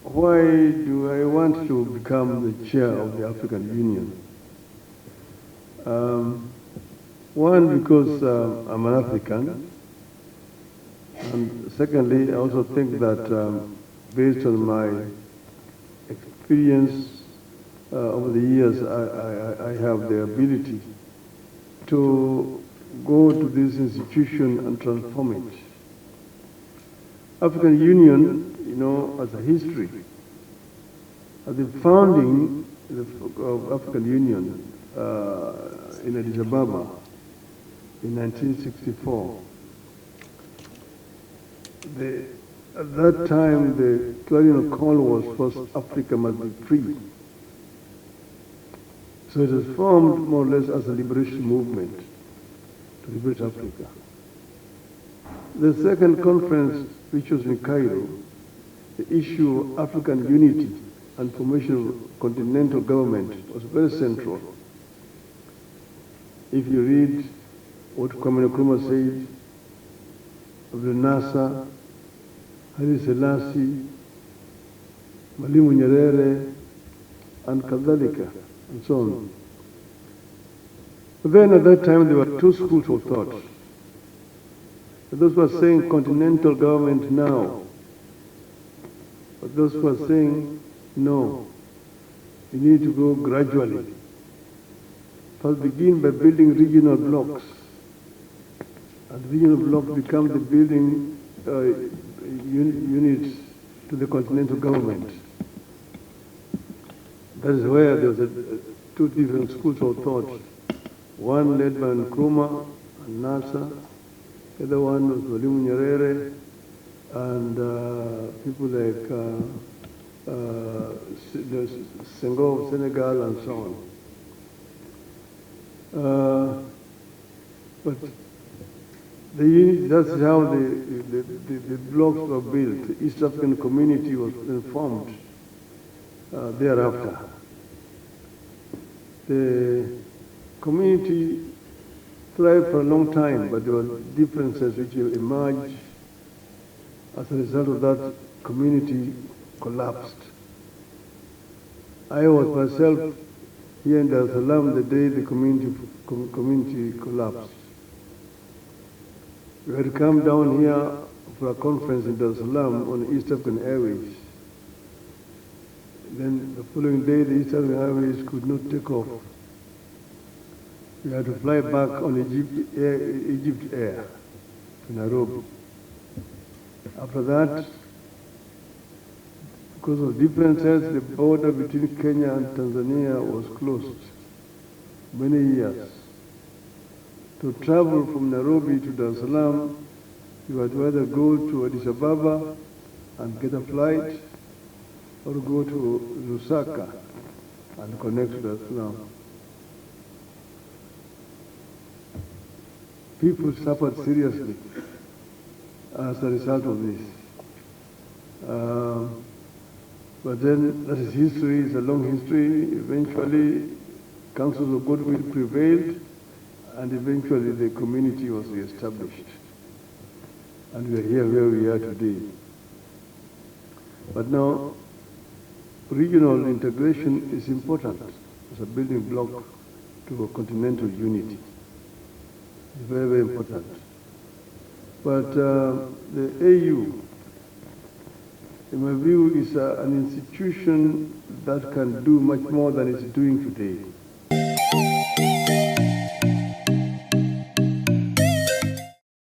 Why do I want to become the chair of the African Union? One, because I'm an African, and secondly, I also think that based on my experience over the years, I have the ability to go to this institution and transform it. African Union, as a history, at the founding of African Union in Addis Ababa in 1964, at that time the clarion call was first Africa must be free. So it was formed more or less as a liberation movement to liberate Africa. The second conference, which was in Cairo, the issue of African unity and formation of continental government was very central. If you read what Kwame Nkrumah said of the Nasser, Haile Selassie, Mwalimu Nyerere, and Kadhalika, and so on. But then at that time there were two schools of thought. Those who are saying continental government now, but those who are saying no, you need to go gradually. First begin by building regional blocks, and regional blocks become the building units to the continental government. That is where there was two different schools of thought. One led by Nkrumah and Nasser, the other one was Mwalimu Nyerere, and people like Senghor of Senegal and so on. But that's how the blocks were built. The East African community was then formed thereafter. The community thrived for a long time, but there were differences which emerged. As a result of that, community collapsed. I was myself here in Dar es Salaam the day the community collapsed. We had come down here for a conference in Dar es Salaam on East African Airways. Then the following day, the East African Airways could not take off. We had to fly back on Egypt Air to Nairobi. After that, because of differences, the border between Kenya and Tanzania was closed many years. To travel from Nairobi to Dar es Salaam, you had to either go to Addis Ababa and get a flight, or go to Lusaka and connect to Dar es Salaam. People suffered seriously as a result of this. But then that is history, it's a long history. Eventually, councils of goodwill prevailed, and eventually the community was reestablished. And we are here where we are today. But now, regional integration is important as a building block to a continental unity. It's very, very important. But the AU, in my view, is an institution that can do much more than it's doing today.